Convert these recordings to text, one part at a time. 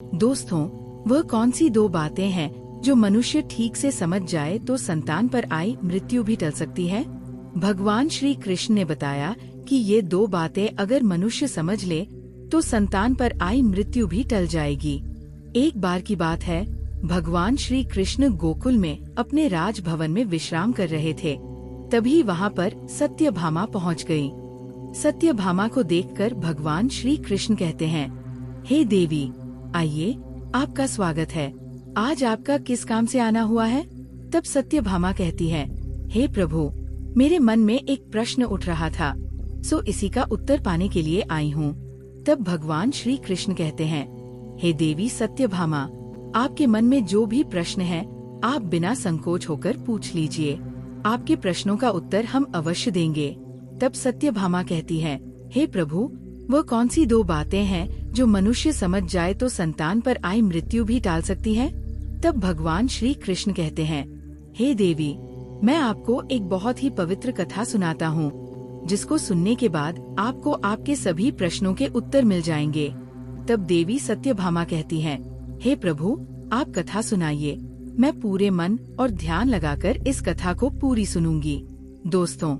दोस्तों, वह कौन सी दो बातें हैं जो मनुष्य ठीक से समझ जाए तो संतान पर आई मृत्यु भी टल सकती है? भगवान श्री कृष्ण ने बताया कि ये दो बातें अगर मनुष्य समझ ले तो संतान पर आई मृत्यु भी टल जाएगी। एक बार की बात है, भगवान श्री कृष्ण गोकुल में अपने राजभवन में विश्राम कर रहे थे। तभी वहाँ पर सत्यभामा पहुँच गई। सत्यभामा को देखकर भगवान श्री कृष्ण कहते हैं, हे देवी, आइए, आपका स्वागत है। आज आपका किस काम से आना हुआ है? तब सत्यभामा कहती है, हे प्रभु, मेरे मन में एक प्रश्न उठ रहा था, सो इसी का उत्तर पाने के लिए आई हूँ। तब भगवान श्री कृष्ण कहते हैं, हे देवी सत्यभामा, आपके मन में जो भी प्रश्न है आप बिना संकोच होकर पूछ लीजिए। आपके प्रश्नों का उत्तर हम अवश्य देंगे। तब सत्यभामा कहती है, हे प्रभु, वह कौन सी दो बातें हैं जो मनुष्य समझ जाए तो संतान पर आई मृत्यु भी टाल सकती है? तब भगवान श्री कृष्ण कहते हैं, हे देवी, मैं आपको एक बहुत ही पवित्र कथा सुनाता हूँ, जिसको सुनने के बाद आपको आपके सभी प्रश्नों के उत्तर मिल जाएंगे। तब देवी सत्यभामा कहती हैं, हे प्रभु, आप कथा सुनाइए, मैं पूरे मन और ध्यान लगाकर इस कथा को पूरी सुनूंगी। दोस्तों,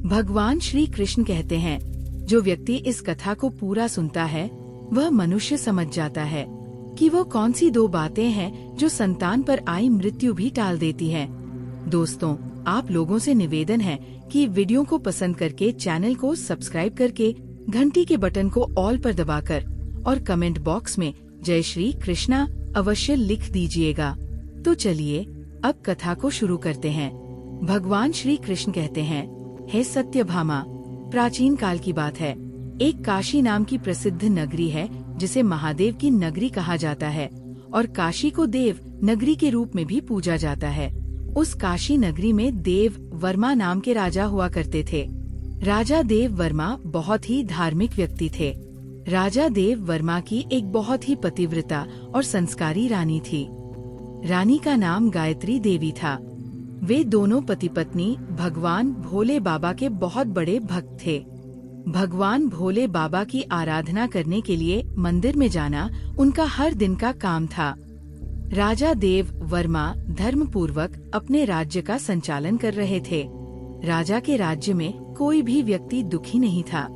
भगवान श्री कृष्ण कहते हैं, जो व्यक्ति इस कथा को पूरा सुनता है वह मनुष्य समझ जाता है कि वो कौन सी दो बातें हैं जो संतान पर आई मृत्यु भी टाल देती हैं। दोस्तों, आप लोगों से निवेदन है कि वीडियो को पसंद करके चैनल को सब्सक्राइब करके घंटी के बटन को ऑल पर दबाकर और कमेंट बॉक्स में जय श्री कृष्णा अवश्य लिख दीजिएगा। तो चलिए अब कथा को शुरू करते हैं। भगवान श्री कृष्ण कहते हैं, हे सत्यभामा, प्राचीन काल की बात है, एक काशी नाम की प्रसिद्ध नगरी है जिसे महादेव की नगरी कहा जाता है और काशी को देव नगरी के रूप में भी पूजा जाता है। उस काशी नगरी में देव वर्मा नाम के राजा हुआ करते थे। राजा देव वर्मा बहुत ही धार्मिक व्यक्ति थे। राजा देव वर्मा की एक बहुत ही पतिव्रता और संस्कारी रानी थी। रानी का नाम गायत्री देवी था। वे दोनों पति पत्नी भगवान भोले बाबा के बहुत बड़े भक्त थे। भगवान भोले बाबा की आराधना करने के लिए मंदिर में जाना उनका हर दिन का काम था। राजा देव वर्मा धर्म पूर्वक अपने राज्य का संचालन कर रहे थे। राजा के राज्य में कोई भी व्यक्ति दुखी नहीं था।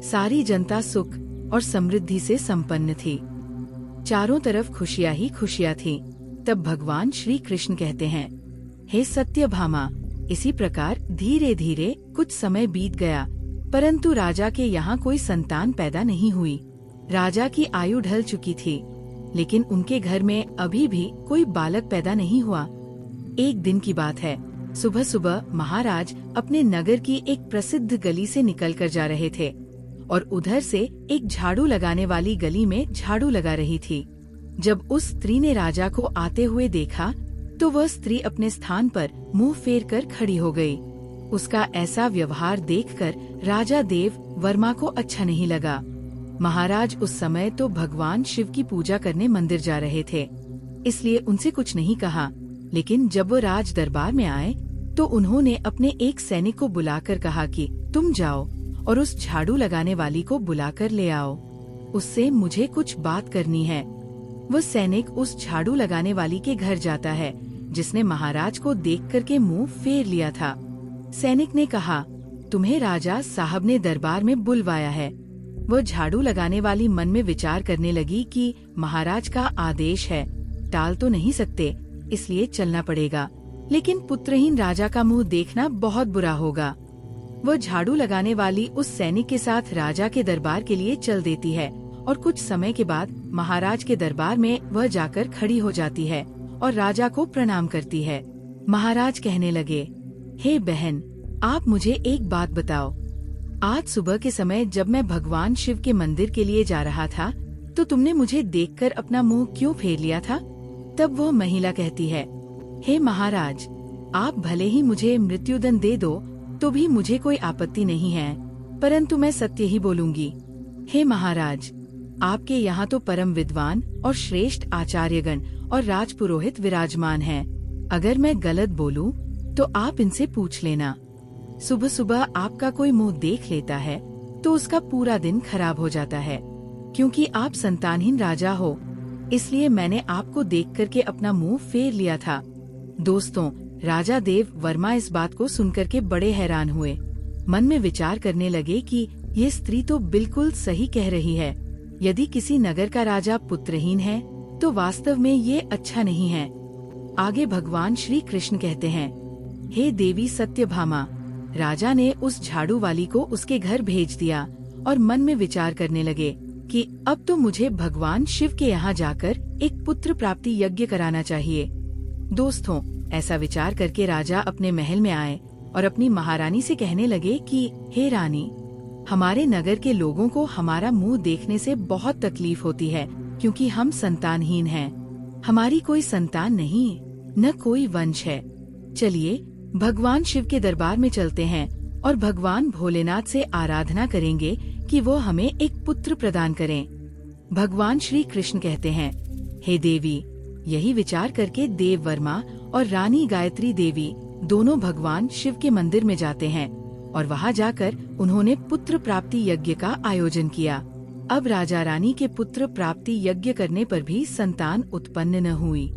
सारी जनता सुख और समृद्धि से संपन्न थी। चारों तरफ खुशियाँ ही खुशियाँ थीं। तब भगवान श्री कृष्ण कहते हैं, हे सत्यभामा, इसी प्रकार धीरे धीरे कुछ समय बीत गया, परंतु राजा के यहाँ कोई संतान पैदा नहीं हुई। राजा की आयु ढल चुकी थी, लेकिन उनके घर में अभी भी कोई बालक पैदा नहीं हुआ। एक दिन की बात है, सुबह सुबह महाराज अपने नगर की एक प्रसिद्ध गली से निकलकर जा रहे थे और उधर से एक झाड़ू लगाने वाली गली में झाड़ू लगा रही थी। जब उस स्त्री ने राजा को आते हुए देखा तो वह स्त्री अपने स्थान पर मुंह फेर कर खड़ी हो गई। उसका ऐसा व्यवहार देखकर राजा देव वर्मा को अच्छा नहीं लगा। महाराज उस समय तो भगवान शिव की पूजा करने मंदिर जा रहे थे, इसलिए उनसे कुछ नहीं कहा। लेकिन जब वो राज दरबार में आए तो उन्होंने अपने एक सैनिक को बुलाकर कहा कि तुम जाओ और उस झाड़ू लगाने वाली को बुलाकर ले आओ, उससे मुझे कुछ बात करनी है। वह सैनिक उस झाड़ू लगाने वाली के घर जाता है जिसने महाराज को देख कर के मुँह फेर लिया था। सैनिक ने कहा, तुम्हें राजा साहब ने दरबार में बुलवाया है। वह झाड़ू लगाने वाली मन में विचार करने लगी कि महाराज का आदेश है, टाल तो नहीं सकते, इसलिए चलना पड़ेगा, लेकिन पुत्रहीन राजा का मुंह देखना बहुत बुरा होगा। वह झाड़ू लगाने वाली उस सैनिक के साथ राजा के दरबार के लिए चल देती है और कुछ समय के बाद महाराज के दरबार में वह जाकर खड़ी हो जाती है और राजा को प्रणाम करती है। महाराज कहने लगे, हे बहन, आप मुझे एक बात बताओ, आज सुबह के समय जब मैं भगवान शिव के मंदिर के लिए जा रहा था तो तुमने मुझे देखकर अपना मुंह क्यों फेर लिया था? तब वह महिला कहती है, हे महाराज, आप भले ही मुझे मृत्युदंड दे दो तो भी मुझे कोई आपत्ति नहीं है, परंतु मैं सत्य ही बोलूंगी। हे महाराज, आपके यहाँ तो परम विद्वान और श्रेष्ठ आचार्यगण और राजपुरोहित विराजमान हैं। अगर मैं गलत बोलूं तो आप इनसे पूछ लेना। सुबह सुबह आपका कोई मुंह देख लेता है तो उसका पूरा दिन खराब हो जाता है, क्योंकि आप संतानहीन राजा हो। इसलिए मैंने आपको देख करके अपना मुंह फेर लिया था। दोस्तों, राजा देव वर्मा इस बात को सुनकर के बड़े हैरान हुए। मन में विचार करने लगे कि ये स्त्री तो बिल्कुल सही कह रही है। यदि किसी नगर का राजा पुत्रहीन है तो वास्तव में ये अच्छा नहीं है। आगे भगवान श्री कृष्ण कहते हैं, हे देवी सत्यभामा, राजा ने उस झाड़ू वाली को उसके घर भेज दिया और मन में विचार करने लगे कि अब तो मुझे भगवान शिव के यहाँ जाकर एक पुत्र प्राप्ति यज्ञ कराना चाहिए। दोस्तों, ऐसा विचार करके राजा अपने महल में आए और अपनी महारानी से कहने लगे कि हे रानी, हमारे नगर के लोगों को हमारा मुंह देखने से बहुत तकलीफ होती है, क्योंकि हम संतानहीन हैं। हमारी कोई संतान नहीं, न कोई वंश है। चलिए भगवान शिव के दरबार में चलते हैं और भगवान भोलेनाथ से आराधना करेंगे कि वो हमें एक पुत्र प्रदान करें। भगवान श्री कृष्ण कहते हैं, हे देवी। यही विचार करके देव वर्मा और रानी गायत्री देवी दोनों भगवान शिव के मंदिर में जाते हैं और वहां जाकर उन्होंने पुत्र प्राप्ति यज्ञ का आयोजन किया। अब राजा रानी के पुत्र प्राप्ति यज्ञ करने पर भी संतान उत्पन्न न हुई।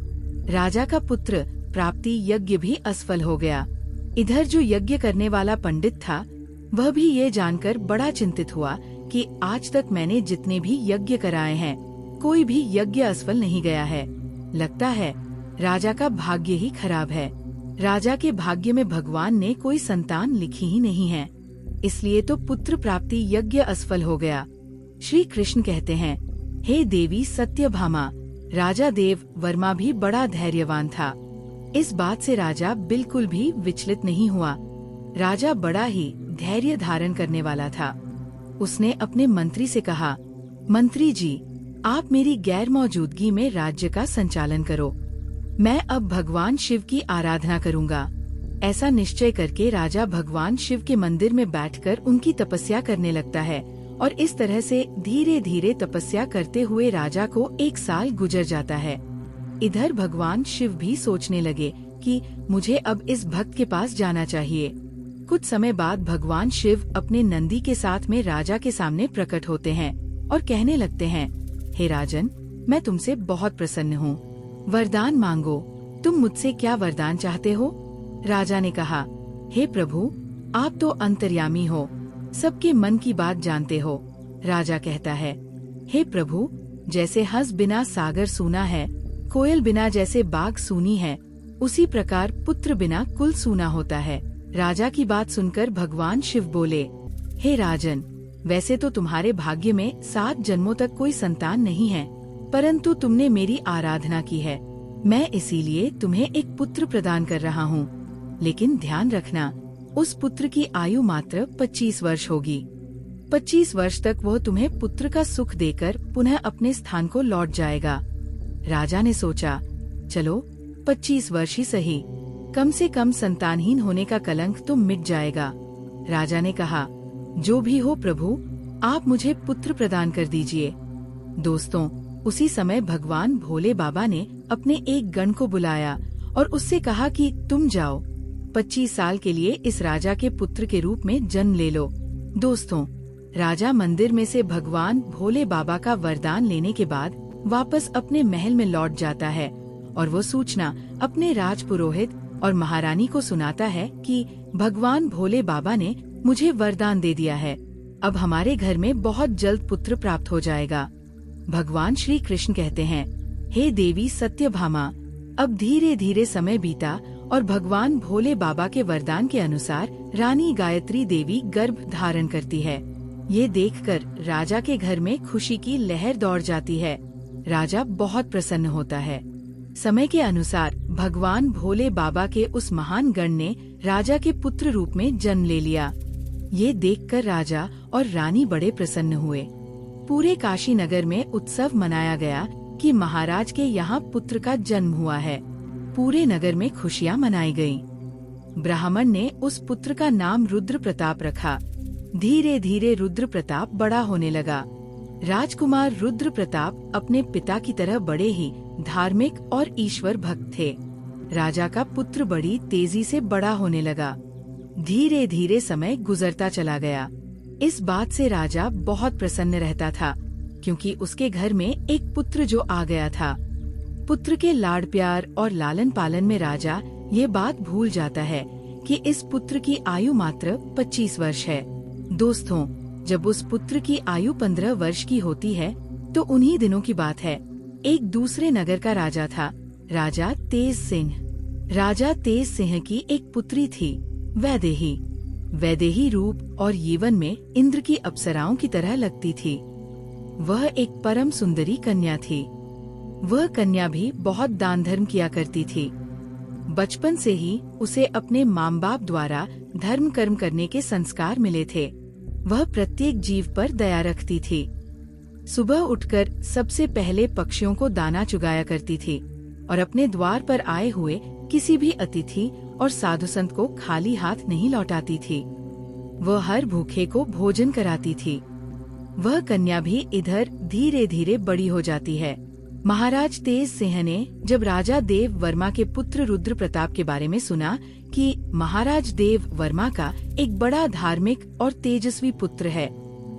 राजा का पुत्र प्राप्ति यज्ञ भी असफल हो गया। इधर जो यज्ञ करने वाला पंडित था, वह भी ये जानकर बड़ा चिंतित हुआ कि आज तक मैंने जितने भी यज्ञ कराए हैं, कोई भी यज्ञ असफल नहीं गया है। लगता है राजा का भाग्य ही खराब है। राजा के भाग्य में भगवान ने कोई संतान लिखी ही नहीं है, इसलिए तो पुत्र प्राप्ति यज्ञ असफल हो गया। श्री कृष्ण कहते हैं, हे देवी सत्यभामा, राजा देव वर्मा भी बड़ा धैर्यवान था। इस बात से राजा बिल्कुल भी विचलित नहीं हुआ। राजा बड़ा ही धैर्य धारण करने वाला था। उसने अपने मंत्री से कहा, मंत्री जी, आप मेरी गैर मौजूदगी में राज्य का संचालन करो। मैं अब भगवान शिव की आराधना करूंगा। ऐसा निश्चय करके राजा भगवान शिव के मंदिर में बैठकर उनकी तपस्या करने लगता है और इस तरह से धीरे धीरे तपस्या करते हुए राजा को 1 साल गुजर जाता है। इधर भगवान शिव भी सोचने लगे कि मुझे अब इस भक्त के पास जाना चाहिए। कुछ समय बाद भगवान शिव अपने नंदी के साथ में राजा के सामने प्रकट होते हैं और कहने लगते हैं, हे राजन, मैं तुमसे बहुत प्रसन्न हूँ। वरदान मांगो। तुम मुझसे क्या वरदान चाहते हो? राजा ने कहा, हे प्रभु, आप तो अंतर्यामी हो, सबके मन की बात जानते हो। राजा कहता है, हे प्रभु, जैसे हंस बिना सागर सूना है, कोयल बिना जैसे बाग सूनी है, उसी प्रकार पुत्र बिना कुल सूना होता है। राजा की बात सुनकर भगवान शिव बोले, हे राजन, वैसे तो तुम्हारे भाग्य में 7 जन्मों तक कोई संतान नहीं है, परंतु तुमने मेरी आराधना की है, मैं इसीलिए तुम्हें एक पुत्र प्रदान कर रहा हूँ। लेकिन ध्यान रखना, उस पुत्र की आयु मात्र 25 वर्ष होगी। 25 वर्ष तक वह तुम्हें पुत्र का सुख देकर पुनः अपने स्थान को लौट जाएगा। राजा ने सोचा, चलो 25 वर्ष ही सही, कम से कम संतानहीन होने का कलंक तो मिट जाएगा। राजा ने कहा, जो भी हो प्रभु, आप मुझे पुत्र प्रदान कर दीजिए। दोस्तों, उसी समय भगवान भोले बाबा ने अपने एक गण को बुलाया और उससे कहा कि तुम जाओ, 25 साल के लिए इस राजा के पुत्र के रूप में जन्म ले लो। दोस्तों, राजा मंदिर में से भगवान भोले बाबा का वरदान लेने के बाद वापस अपने महल में लौट जाता है और वो सूचना अपने राज पुरोहित और महारानी को सुनाता है कि भगवान भोले बाबा ने मुझे वरदान दे दिया है, अब हमारे घर में बहुत जल्द पुत्र प्राप्त हो जाएगा। भगवान श्री कृष्ण कहते हैं, हे देवी सत्यभामा, अब धीरे धीरे समय बीता और भगवान भोले बाबा के वरदान के अनुसार रानी गायत्री देवी गर्भ धारण करती है। ये देखकर राजा के घर में खुशी की लहर दौड़ जाती है। राजा बहुत प्रसन्न होता है। समय के अनुसार भगवान भोले बाबा के उस महान गण ने राजा के पुत्र रूप में जन्म ले लिया। ये देखकर राजा और रानी बड़े प्रसन्न हुए। पूरे काशी नगर में उत्सव मनाया गया कि महाराज के यहाँ पुत्र का जन्म हुआ है। पूरे नगर में खुशियाँ मनाई गयीं। ब्राह्मण ने उस पुत्र का नाम रुद्र प्रताप रखा। धीरे धीरे रुद्र प्रताप बड़ा होने लगा। राजकुमार रुद्र प्रताप अपने पिता की तरह बड़े ही धार्मिक और ईश्वर भक्त थे। राजा का पुत्र बड़ी तेजी से बड़ा होने लगा। धीरे धीरे समय गुजरता चला गया। इस बात से राजा बहुत प्रसन्न रहता था। क्योंकि उसके घर में एक पुत्र जो आ गया था। पुत्र के लाड़ प्यार और लालन पालन में राजा ये बात भूल जाता है कि इस पुत्र की आयु मात्र 25 वर्ष है। दोस्तों, जब उस पुत्र की आयु 15 वर्ष की होती है तो उन्हीं दिनों की बात है। एक दूसरे नगर का राजा था, राजा तेज सिंह। राजा तेज सिंह की एक पुत्री थी, वैदेही। वैदेही रूप और यौवन में इंद्र की अप्सराओं की तरह लगती थी। वह एक परम सुंदरी कन्या थी। वह कन्या भी बहुत दान धर्म किया करती थी। बचपन से ही उसे अपने माँ बाप द्वारा धर्म कर्म करने के संस्कार मिले थे। वह प्रत्येक जीव पर दया रखती थी। सुबह उठकर सबसे पहले पक्षियों को दाना चुगाया करती थी और अपने द्वार पर आए हुए किसी भी अतिथि और साधु संत को खाली हाथ नहीं लौटाती थी। वह हर भूखे को भोजन कराती थी। वह कन्या भी इधर धीरे धीरे बड़ी हो जाती है। महाराज तेज सिंह ने जब राजा देव वर्मा के पुत्र रुद्र प्रताप के बारे में सुना कि महाराज देव वर्मा का एक बड़ा धार्मिक और तेजस्वी पुत्र है,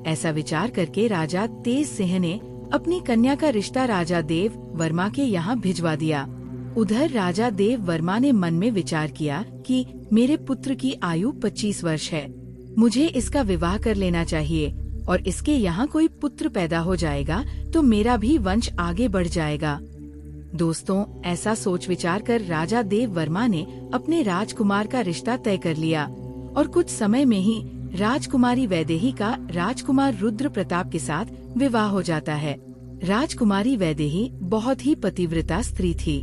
ऐसा विचार करके राजा तेज सिंह ने अपनी कन्या का रिश्ता राजा देव वर्मा के यहाँ भिजवा दिया। उधर राजा देव वर्मा ने मन में विचार किया कि मेरे पुत्र की आयु 25 वर्ष है, मुझे इसका विवाह कर लेना चाहिए और इसके यहाँ कोई पुत्र पैदा हो जाएगा तो मेरा भी वंश आगे बढ़ जाएगा। दोस्तों, ऐसा सोच विचार कर राजा देव वर्मा ने अपने राजकुमार का रिश्ता तय कर लिया और कुछ समय में ही राजकुमारी वैदेही का राजकुमार रुद्र प्रताप के साथ विवाह हो जाता है। राजकुमारी वैदेही बहुत ही पतिव्रता स्त्री थी।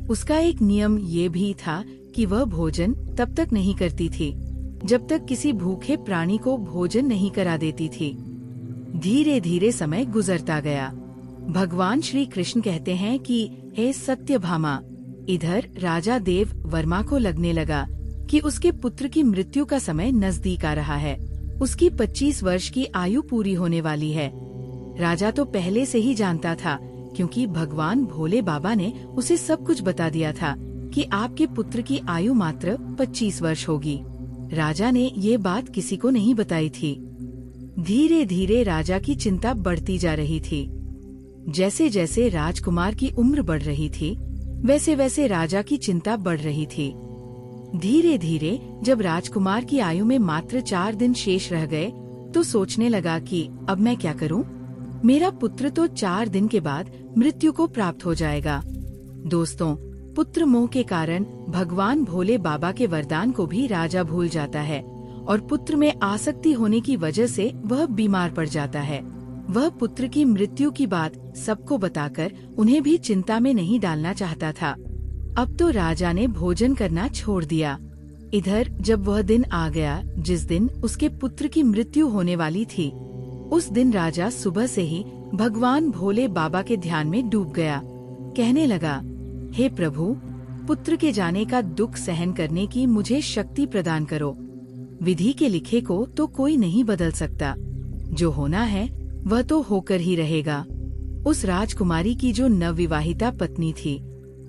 उसका एक नियम ये भी था कि वह भोजन तब तक नहीं करती थी जब तक किसी भूखे प्राणी को भोजन नहीं करा देती थी। धीरे धीरे समय गुजरता गया। भगवान श्री कृष्ण कहते हैं कि हे सत्यभामा, इधर राजा देव वर्मा को लगने लगा कि उसके पुत्र की मृत्यु का समय नजदीक आ रहा है। उसकी 25 वर्ष की आयु पूरी होने वाली है। राजा तो पहले से ही जानता था, क्योंकि भगवान भोले बाबा ने उसे सब कुछ बता दिया था कि आपके पुत्र की आयु मात्र 25 वर्ष होगी। राजा ने ये बात किसी को नहीं बताई थी। धीरे धीरे राजा की चिंता बढ़ती जा रही थी। जैसे जैसे राजकुमार की उम्र बढ़ रही थी, वैसे वैसे राजा की चिंता बढ़ रही थी। धीरे धीरे जब राजकुमार की आयु में मात्र 4 दिन शेष रह गए, तो सोचने लगा कि अब मैं क्या करूं? मेरा पुत्र तो 4 दिन के बाद मृत्यु को प्राप्त हो जाएगा। दोस्तों, पुत्र मोह के कारण भगवान भोले बाबा के वरदान को भी राजा भूल जाता है और पुत्र में आसक्ति होने की वजह से वह बीमार पड़ जाता है। वह पुत्र की मृत्यु की बात सबको बताकर उन्हें भी चिंता में नहीं डालना चाहता था। अब तो राजा ने भोजन करना छोड़ दिया। इधर जब वह दिन आ गया जिस दिन उसके पुत्र की मृत्यु होने वाली थी, उस दिन राजा सुबह से ही भगवान भोले बाबा के ध्यान में डूब गया। कहने लगा, हे प्रभु, पुत्र के जाने का दुख सहन करने की मुझे शक्ति प्रदान करो। विधि के लिखे को तो कोई नहीं बदल सकता। जो होना है वह तो होकर ही रहेगा। उस राजकुमारी की जो नवविवाहिता पत्नी थी,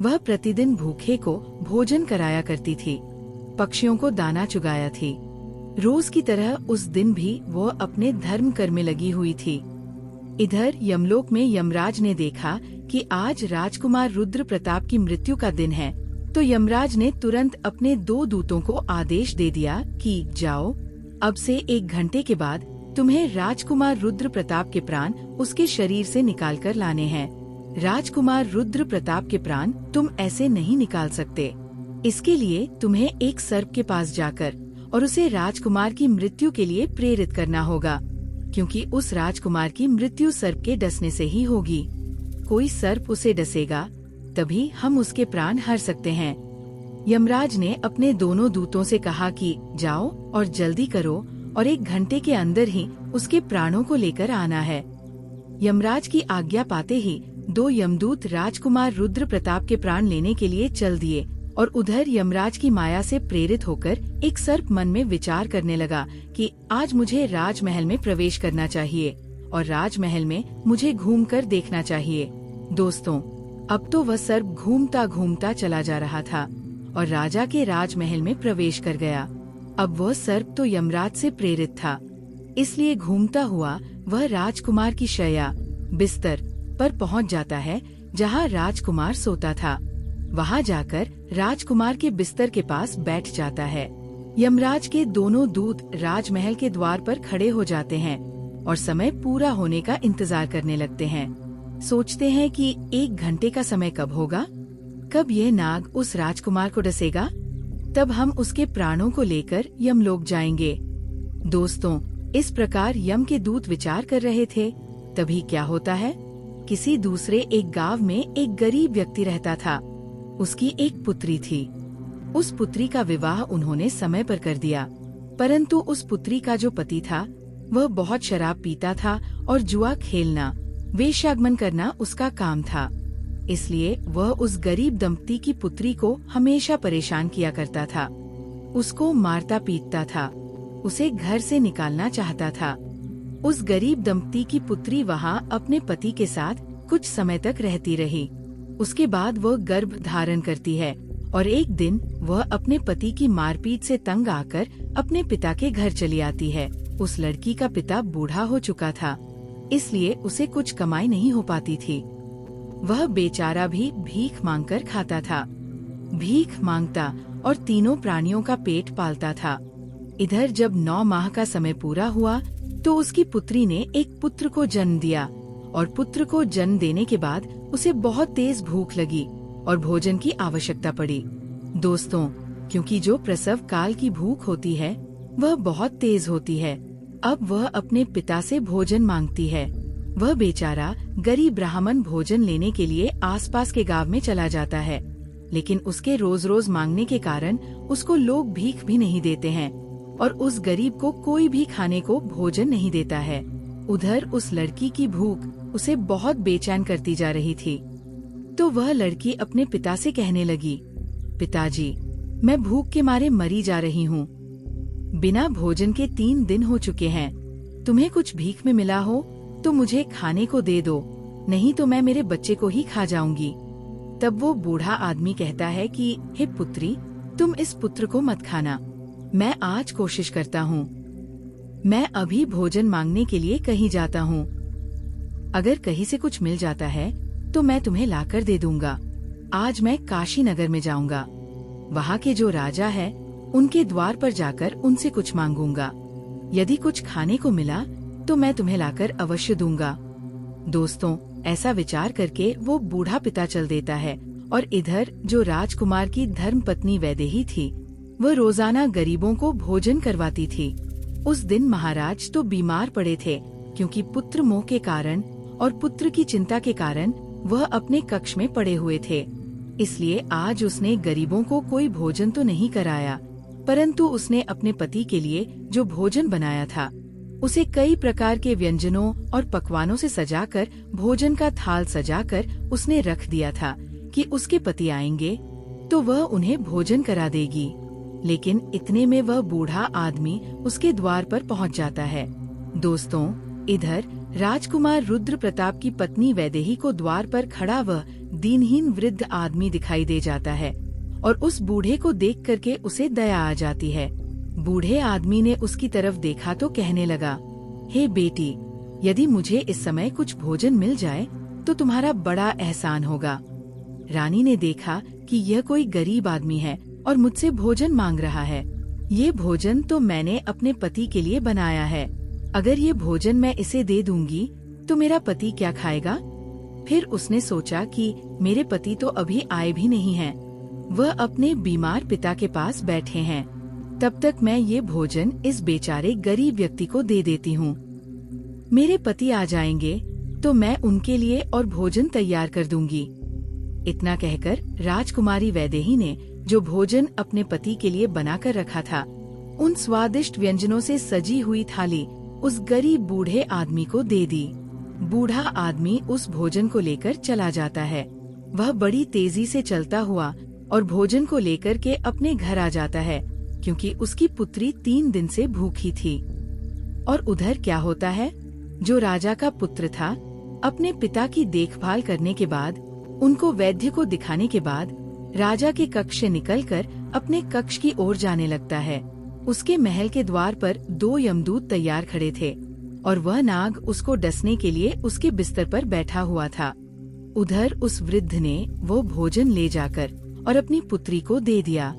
वह प्रतिदिन भूखे को भोजन कराया करती थी, पक्षियों को दाना चुगाया थी। रोज की तरह उस दिन भी वह अपने धर्म कर्म में लगी हुई थी। इधर यमलोक में यमराज ने देखा कि आज राजकुमार रुद्र प्रताप की मृत्यु का दिन है, तो यमराज ने तुरंत अपने 2 दूतों को आदेश दे दिया कि जाओ, अब से 1 घंटे के बाद तुम्हें राजकुमार रुद्र प्रताप के प्राण उसके शरीर से निकाल कर लाने हैं। राजकुमार रुद्र प्रताप के प्राण तुम ऐसे नहीं निकाल सकते। इसके लिए तुम्हें एक सर्प के पास जाकर और उसे राजकुमार की मृत्यु के लिए प्रेरित करना होगा, क्योंकि उस राजकुमार की मृत्यु सर्प के डसने से ही होगी। कोई सर्प उसे डसेगा तभी हम उसके प्राण हर सकते हैं। यमराज ने अपने दोनों दूतों से कहा कि जाओ और जल्दी करो और 1 घंटे के अंदर ही उसके प्राणों को लेकर आना है। यमराज की आज्ञा पाते ही 2 यमदूत राजकुमार रुद्र प्रताप के प्राण लेने के लिए चल दिए और उधर यमराज की माया से प्रेरित होकर एक सर्प मन में विचार करने लगा कि आज मुझे राजमहल में प्रवेश करना चाहिए और राजमहल में मुझे घूमकर देखना चाहिए। दोस्तों, अब तो वह सर्प घूमता घूमता चला जा रहा था और राजा के राजमहल में प्रवेश कर गया। अब वह सर्प तो यमराज से प्रेरित था, इसलिए घूमता हुआ वह राजकुमार की शैया बिस्तर पर पहुंच जाता है जहां राजकुमार सोता था। वहां जाकर राजकुमार के बिस्तर के पास बैठ जाता है। यमराज के दोनों दूत राजमहल के द्वार पर खड़े हो जाते हैं और समय पूरा होने का इंतजार करने लगते हैं। सोचते हैं कि 1 घंटे का समय कब होगा, कब यह नाग उस राजकुमार को डसेगा, तब हम उसके प्राणों को लेकर यमलोक जाएंगे। दोस्तों, इस प्रकार यम के दूत विचार कर रहे थे, तभी क्या होता है, किसी दूसरे एक गांव में एक गरीब व्यक्ति रहता था। उसकी एक पुत्री थी। उस पुत्री का विवाह उन्होंने समय पर कर दिया, परंतु उस पुत्री का जो पति था वह बहुत शराब पीता था और जुआ खेलना, वेश्यागमन करना उसका काम था। इसलिए वह उस गरीब दंपति की पुत्री को हमेशा परेशान किया करता था, उसको मारता पीटता था, उसे घर से निकालना चाहता था। उस गरीब दंपति की पुत्री वहां अपने पति के साथ कुछ समय तक रहती रही। उसके बाद वह गर्भ धारण करती है और एक दिन वह अपने पति की मारपीट से तंग आकर अपने पिता के घर चली आती है। उस लड़की का पिता बूढ़ा हो चुका था, इसलिए उसे कुछ कमाई नहीं हो पाती थी। वह बेचारा भी भीख मांगकर खाता था, भीख मांगता और तीनों प्राणियों का पेट पालता था। इधर जब 9 माह का समय पूरा हुआ तो उसकी पुत्री ने एक पुत्र को जन्म दिया और पुत्र को जन्म देने के बाद उसे बहुत तेज भूख लगी और भोजन की आवश्यकता पड़ी। दोस्तों, क्योंकि जो प्रसव काल की भूख होती है वह बहुत तेज होती है, अब वह अपने पिता से भोजन मांगती है। वह बेचारा गरीब ब्राह्मण भोजन लेने के लिए आसपास के गांव में चला जाता है, लेकिन उसके रोज रोज मांगने के कारण उसको लोग भीख भी नहीं देते हैं और उस गरीब को कोई भी खाने को भोजन नहीं देता है। उधर उस लड़की की भूख उसे बहुत बेचैन करती जा रही थी। तो वह लड़की अपने पिता से कहने लगी, पिताजी, मैं भूख के मारे मरी जा रही हूँ। बिना भोजन के 3 दिन हो चुके हैं। तुम्हें कुछ भीख में मिला हो तो मुझे खाने को दे दो, नहीं तो मैं मेरे बच्चे को ही खा जाऊंगी। तब वो बूढ़ा आदमी कहता है कि हे पुत्री, तुम इस पुत्र को मत खाना, मैं आज कोशिश करता हूँ। मैं अभी भोजन मांगने के लिए कहीं जाता हूँ, अगर कहीं से कुछ मिल जाता है तो मैं तुम्हें लाकर दे दूंगा। आज मैं काशी नगर में जाऊंगा, वहाँ के जो राजा है उनके द्वार पर जाकर उनसे कुछ मांगूंगा। यदि कुछ खाने को मिला तो मैं तुम्हें लाकर अवश्य दूंगा। दोस्तों, ऐसा विचार करके वो बूढ़ा पिता चल देता है और इधर जो राजकुमार की धर्मपत्नी वैदेही थी वह रोजाना गरीबों को भोजन करवाती थी। उस दिन महाराज तो बीमार पड़े थे, क्योंकि पुत्र मोह के कारण और पुत्र की चिंता के कारण वह अपने कक्ष में पड़े हुए थे। इसलिए आज उसने गरीबों को कोई भोजन तो नहीं कराया, परंतु उसने अपने पति के लिए जो भोजन बनाया था उसे कई प्रकार के व्यंजनों और पकवानों से सजाकर भोजन का थाल सजाकर उसने रख दिया था कि उसके पति आएंगे तो वह उन्हें भोजन करा देगी। लेकिन इतने में वह बूढ़ा आदमी उसके द्वार पर पहुंच जाता है। दोस्तों, इधर राजकुमार रुद्र प्रताप की पत्नी वैदेही को द्वार पर खड़ा वह दीनहीन वृद्ध आदमी दिखाई दे जाता है और उस बूढ़े को देख करके उसे दया आ जाती है। बूढ़े आदमी ने उसकी तरफ देखा तो कहने लगा, हे बेटी, यदि मुझे इस समय कुछ भोजन मिल जाए तो तुम्हारा बड़ा एहसान होगा। रानी ने देखा कि यह कोई गरीब आदमी है और मुझसे भोजन मांग रहा है। ये भोजन तो मैंने अपने पति के लिए बनाया है, अगर ये भोजन मैं इसे दे दूंगी तो मेरा पति क्या खाएगा। फिर उसने सोचा कि मेरे पति तो अभी आए भी नहीं हैं, वह अपने बीमार पिता के पास बैठे हैं, तब तक मैं ये भोजन इस बेचारे गरीब व्यक्ति को दे देती हूँ। मेरे पति आ जाएंगे तो मैं उनके लिए और भोजन तैयार कर दूंगी। इतना कहकर राजकुमारी वैदेही ने जो भोजन अपने पति के लिए बनाकर रखा था, उन स्वादिष्ट व्यंजनों से सजी हुई थाली उस गरीब बूढ़े आदमी को दे दी। बूढ़ा आदमी उस भोजन को लेकर चला जाता है। वह बड़ी तेजी से चलता हुआ और भोजन को लेकर के अपने घर आ जाता है, क्योंकि उसकी पुत्री 3 दिन से भूखी थी। और उधर क्या होता है, जो राजा का पुत्र था अपने पिता की देखभाल करने के बाद, उनको वैद्य को दिखाने के बाद राजा के कक्ष से निकलकर अपने कक्ष की ओर जाने लगता है। उसके महल के द्वार पर 2 यमदूत तैयार खड़े थे और वह नाग उसको डसने के लिए उसके बिस्तर पर बैठा हुआ था। उधर उस वृद्ध ने वो भोजन ले जाकर और अपनी पुत्री को दे दिया।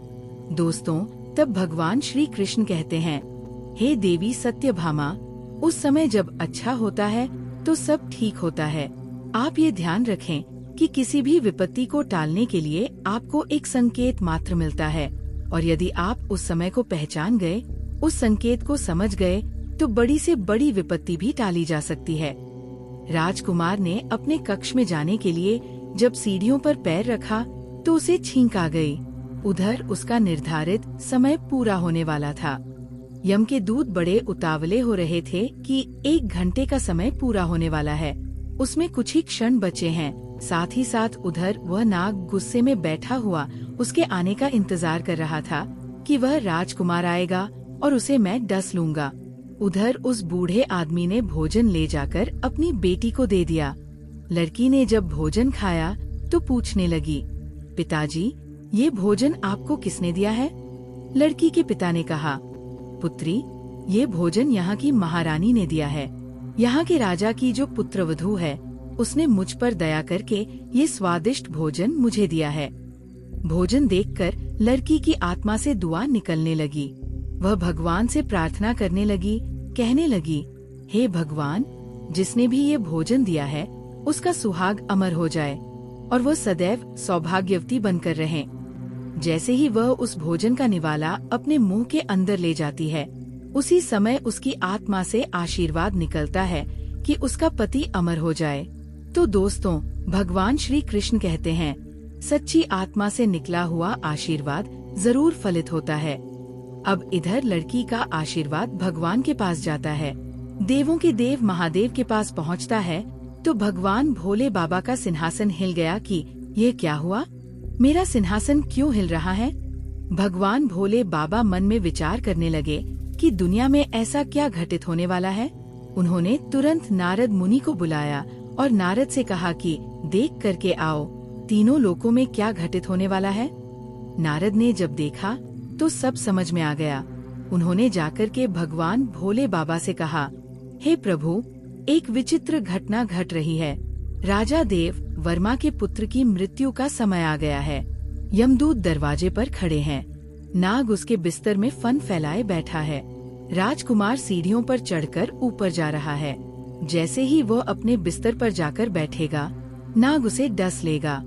दोस्तों, तब भगवान श्री कृष्ण कहते हैं, हे देवी सत्यभामा, उस समय जब अच्छा होता है तो सब ठीक होता है। आप ये ध्यान रखें कि किसी भी विपत्ति को टालने के लिए आपको एक संकेत मात्र मिलता है, और यदि आप उस समय को पहचान गए, उस संकेत को समझ गए, तो बड़ी से बड़ी विपत्ति भी टाली जा सकती है। राजकुमार ने अपने कक्ष में जाने के लिए जब सीढ़ियों पर पैर रखा तो उसे छींक आ गई। उधर उसका निर्धारित समय पूरा होने वाला था। यम के दूत बड़े उतावले हो रहे थे कि 1 घंटे का समय पूरा होने वाला है, उसमें कुछ ही क्षण बचे हैं। साथ ही साथ उधर वह नाग गुस्से में बैठा हुआ उसके आने का इंतजार कर रहा था कि वह राजकुमार आएगा और उसे मैं डस लूंगा। उधर उस बूढ़े आदमी ने भोजन ले जाकर अपनी बेटी को दे दिया। लड़की ने जब भोजन खाया तो पूछने लगी, पिताजी, ये भोजन आपको किसने दिया है? लड़की के पिता ने कहा, पुत्री, ये भोजन यहाँ की महारानी ने दिया है। यहाँ के राजा की जो पुत्रवधू है, उसने मुझ पर दया करके ये स्वादिष्ट भोजन मुझे दिया है। भोजन देखकर लड़की की आत्मा से दुआ निकलने लगी। वह भगवान से प्रार्थना करने लगी, कहने लगी, हे भगवान, जिसने भी ये भोजन दिया है उसका सुहाग अमर हो जाए और वह सदैव सौभाग्यवती बनकर रहे। जैसे ही वह उस भोजन का निवाला अपने मुंह के अंदर ले जाती है, उसी समय उसकी आत्मा से आशीर्वाद निकलता है कि उसका पति अमर हो जाए। तो दोस्तों, भगवान श्री कृष्ण कहते हैं, सच्ची आत्मा से निकला हुआ आशीर्वाद जरूर फलित होता है। अब इधर लड़की का आशीर्वाद भगवान के पास जाता है, देवों के देव महादेव के पास पहुंचता है, तो भगवान भोले बाबा का सिंहासन हिल गया कि ये क्या हुआ, मेरा सिंहासन क्यों हिल रहा है? भगवान भोले बाबा मन में विचार करने लगे कि दुनिया में ऐसा क्या घटित होने वाला है। उन्होंने तुरंत नारद मुनि को बुलाया और नारद से कहा कि देख करके आओ, तीनों लोकों में क्या घटित होने वाला है। नारद ने जब देखा तो सब समझ में आ गया। उन्होंने जाकर के भगवान भोले बाबा से कहा, हे प्रभु, एक विचित्र घटना घट रही है। राजा देव वर्मा के पुत्र की मृत्यु का समय आ गया है। यमदूत दरवाजे पर खड़े हैं। नाग उसके बिस्तर में फन फैलाए बैठा है। राजकुमार सीढ़ियों पर चढ़कर ऊपर जा रहा है। जैसे ही वो अपने बिस्तर पर जाकर बैठेगा, नाग उसे डस लेगा।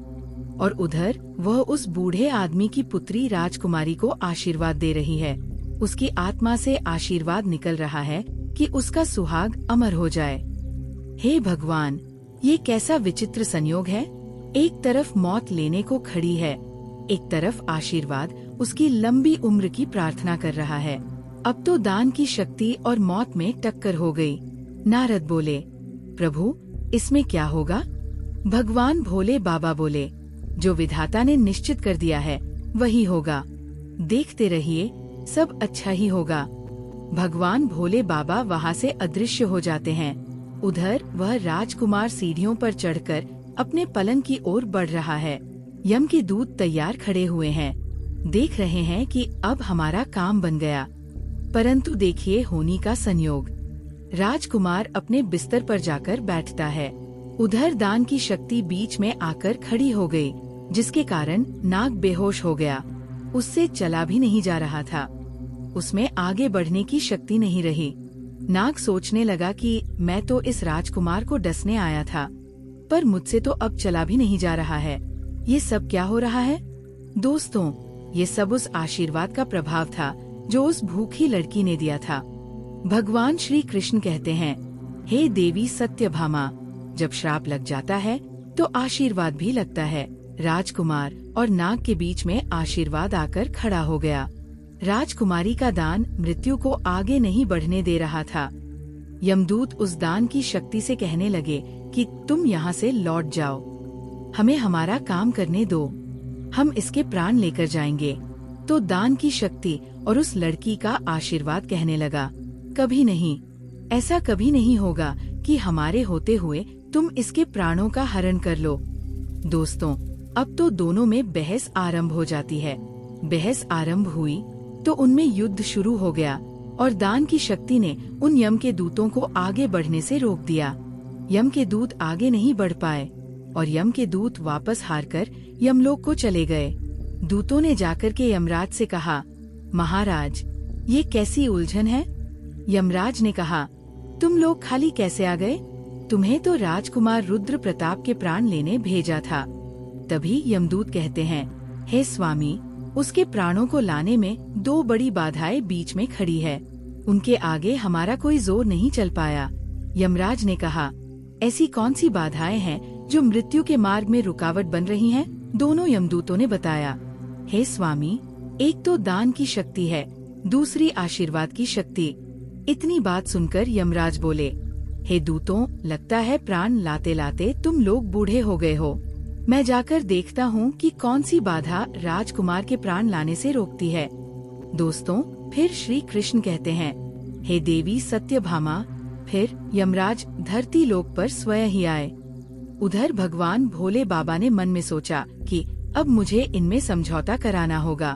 और उधर वह उस बूढ़े आदमी की पुत्री राजकुमारी को आशीर्वाद दे रही है। उसकी आत्मा से आशीर्वाद निकल रहा है कि उसका सुहाग अमर हो जाए। हे भगवान, ये कैसा विचित्र संयोग है। एक तरफ मौत लेने को खड़ी है, एक तरफ आशीर्वाद उसकी लंबी उम्र की प्रार्थना कर रहा है। अब तो दान की शक्ति और मौत में टक्कर हो गई। नारद बोले, प्रभु, इसमें क्या होगा? भगवान भोले बाबा बोले, जो विधाता ने निश्चित कर दिया है वही होगा। देखते रहिए, सब अच्छा ही होगा। भगवान भोले बाबा वहाँ से अदृश्य हो जाते हैं। उधर वह राजकुमार सीढ़ियों पर चढ़कर अपने पलंग की ओर बढ़ रहा है। यम के दूत तैयार खड़े हुए हैं, देख रहे हैं कि अब हमारा काम बन गया। परंतु देखिए होनी का संयोग। राजकुमार अपने बिस्तर पर जाकर बैठता है। उधर दान की शक्ति बीच में आकर खड़ी हो गई, जिसके कारण नाग बेहोश हो गया। उससे चला भी नहीं जा रहा था। उसमें आगे बढ़ने की शक्ति नहीं रही। नाग सोचने लगा कि मैं तो इस राजकुमार को डसने आया था, पर मुझसे तो अब चला भी नहीं जा रहा है। ये सब क्या हो रहा है? दोस्तों, ये सब उस आशीर्वाद का प्रभाव था जो उस भूखी लड़की ने दिया था। भगवान श्री कृष्ण कहते हैं, हे देवी सत्यभामा, जब श्राप लग जाता है तो आशीर्वाद भी लगता है। राजकुमार और नाग के बीच में आशीर्वाद आकर खड़ा हो गया। राजकुमारी का दान मृत्यु को आगे नहीं बढ़ने दे रहा था। यमदूत उस दान की शक्ति से कहने लगे कि तुम यहाँ से लौट जाओ, हमें हमारा काम करने दो, हम इसके प्राण लेकर जाएंगे। तो दान की शक्ति और उस लड़की का आशीर्वाद कहने लगा, कभी नहीं, ऐसा कभी नहीं होगा कि हमारे होते हुए तुम इसके प्राणों का हरण कर लो। दोस्तों, अब तो दोनों में बहस आरंभ हो जाती है। बहस आरंभ हुई तो उनमें युद्ध शुरू हो गया और दान की शक्ति ने उन यम के दूतों को आगे बढ़ने से रोक दिया। यम के दूत आगे नहीं बढ़ पाए और यम के दूत वापस हारकर यमलोक को चले गए। दूतों ने जाकर के यमराज से कहा, महाराज, ये कैसी उलझन है? यमराज ने कहा, तुम लोग खाली कैसे आ गए? तुम्हें तो राजकुमार रुद्र प्रताप के प्राण लेने भेजा था। तभी यमदूत कहते हैं, हे स्वामी, उसके प्राणों को लाने में 2 बड़ी बाधाएं बीच में खड़ी है। उनके आगे हमारा कोई जोर नहीं चल पाया। यमराज ने कहा, ऐसी कौन सी बाधाएं हैं जो मृत्यु के मार्ग में रुकावट बन रही हैं? दोनों यमदूतों ने बताया, हे स्वामी, एक तो दान की शक्ति है, दूसरी आशीर्वाद की शक्ति। इतनी बात सुनकर यमराज बोले, हे दूतों, लगता है प्राण लाते लाते तुम लोग बूढ़े हो गए हो। मैं जाकर देखता हूँ कि कौन सी बाधा राजकुमार के प्राण लाने से रोकती है। दोस्तों, फिर श्री कृष्ण कहते हैं, हे देवी सत्यभामा। फिर यमराज धरती लोक पर स्वयं ही आए। उधर भगवान भोले बाबा ने मन में सोचा कि अब मुझे इनमें समझौता कराना होगा।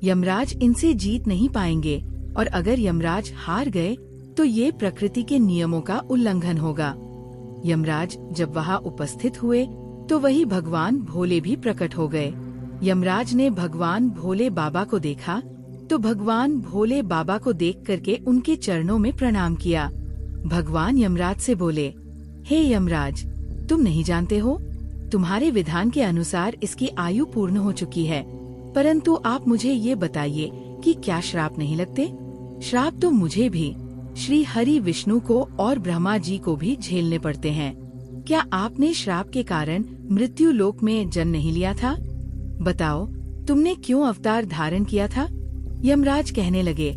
यमराज इनसे जीत नहीं पाएंगे और अगर यमराज हार गए तो ये प्रकृति के नियमों का उल्लंघन होगा। यमराज जब वहाँ उपस्थित हुए तो वही भगवान भोले भी प्रकट हो गए। यमराज ने भगवान भोले बाबा को देखा तो भगवान भोले बाबा को देख करके उनके चरणों में प्रणाम किया। भगवान यमराज से बोले, हे यमराज, तुम नहीं जानते हो, तुम्हारे विधान के अनुसार इसकी आयु पूर्ण हो चुकी है, परंतु आप मुझे ये बताइए कि क्या श्राप नहीं लगते? श्राप तो मुझे भी, श्री हरि विष्णु को और ब्रह्मा जी को भी झेलने पड़ते हैं। क्या आपने श्राप के कारण मृत्यु लोक में जन्म नहीं लिया था? बताओ, तुमने क्यों अवतार धारण किया था? यमराज कहने लगे,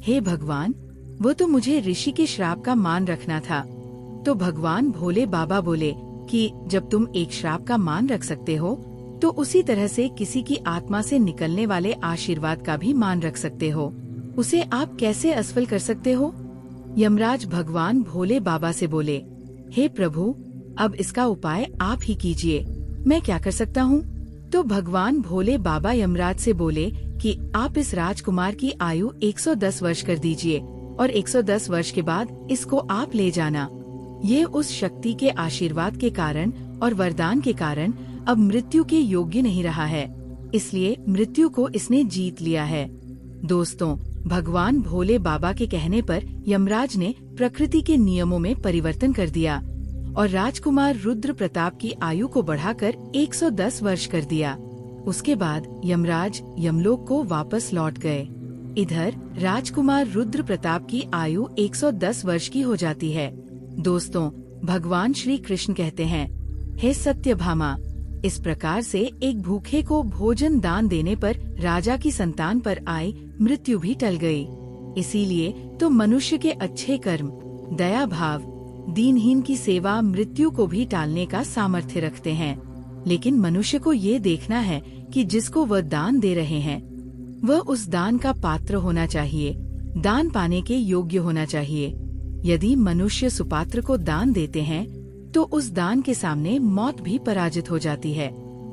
हे भगवान, वो तो मुझे ऋषि के श्राप का मान रखना था। तो भगवान भोले बाबा बोले कि जब तुम एक श्राप का मान रख सकते हो तो उसी तरह से किसी की आत्मा से निकलने वाले आशीर्वाद का भी मान रख सकते हो। उसे आप कैसे असफल कर सकते हो? यमराज भगवान भोले बाबा से बोले, हे प्रभु, अब इसका उपाय आप ही कीजिए, मैं क्या कर सकता हूँ? तो भगवान भोले बाबा यमराज से बोले कि आप इस राजकुमार की आयु 110 वर्ष कर दीजिए और 110 वर्ष के बाद इसको आप ले जाना। ये उस शक्ति के आशीर्वाद के कारण और वरदान के कारण अब मृत्यु के योग्य नहीं रहा है, इसलिए मृत्यु को इसने जीत लिया है। दोस्तों, भगवान भोले बाबा के कहने पर यमराज ने प्रकृति के नियमों में परिवर्तन कर दिया और राजकुमार रुद्र प्रताप की आयु को बढ़ाकर 110 वर्ष कर दिया। उसके बाद यमराज यमलोक को वापस लौट गए। इधर राजकुमार रुद्र प्रताप की आयु 110 वर्ष की हो जाती है। दोस्तों, भगवान श्री कृष्ण कहते हैं, हे सत्यभामा, इस प्रकार से एक भूखे को भोजन दान देने पर राजा की संतान पर आई मृत्यु भी टल गई। इसीलिए तो मनुष्य के अच्छे कर्म, दया भाव, दीनहीन की सेवा मृत्यु को भी टालने का सामर्थ्य रखते हैं। लेकिन मनुष्य को ये देखना है कि जिसको वह दान दे रहे हैं वह उस दान का पात्र होना चाहिए, दान पाने के योग्य होना चाहिए। यदि मनुष्य सुपात्र को दान देते हैं तो उस दान के सामने मौत भी पराजित हो जाती है।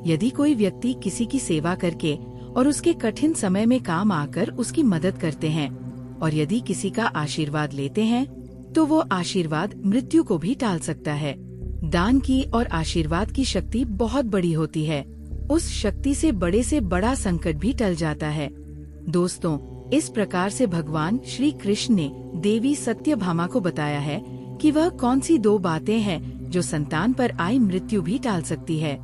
यदि कोई व्यक्ति किसी की सेवा करके और उसके कठिन समय में काम आकर उसकी मदद करते हैं और यदि किसी का आशीर्वाद लेते हैं तो वो आशीर्वाद मृत्यु को भी टाल सकता है। दान की और आशीर्वाद की शक्ति बहुत बड़ी होती है। उस शक्ति से बड़ा संकट भी टल जाता है। दोस्तों, इस प्रकार से भगवान श्री कृष्ण ने देवी सत्यभामा को बताया है कि वह कौन सी 2 बातें हैं जो संतान पर आई मृत्यु भी टाल सकती है।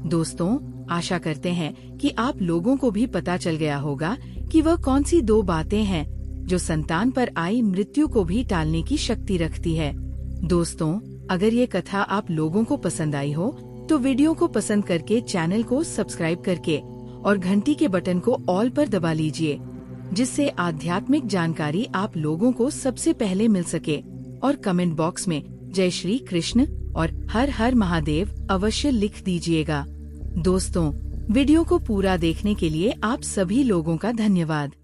दोस्तों, आशा करते हैं कि आप लोगों को भी पता चल गया होगा कि वह कौन सी 2 बातें हैं जो संतान पर आई मृत्यु को भी टालने की शक्ति रखती है। दोस्तों, अगर ये कथा आप लोगों को पसंद आई हो तो वीडियो को पसंद करके चैनल को सब्सक्राइब करके और घंटी के बटन को ऑल पर दबा लीजिए, जिससे आध्यात्मिक जानकारी आप लोगों को सबसे पहले मिल सके। और कमेंट बॉक्स में जय श्री कृष्ण और हर हर महादेव अवश्य लिख दीजिएगा। दोस्तों, वीडियो को पूरा देखने के लिए आप सभी लोगों का धन्यवाद।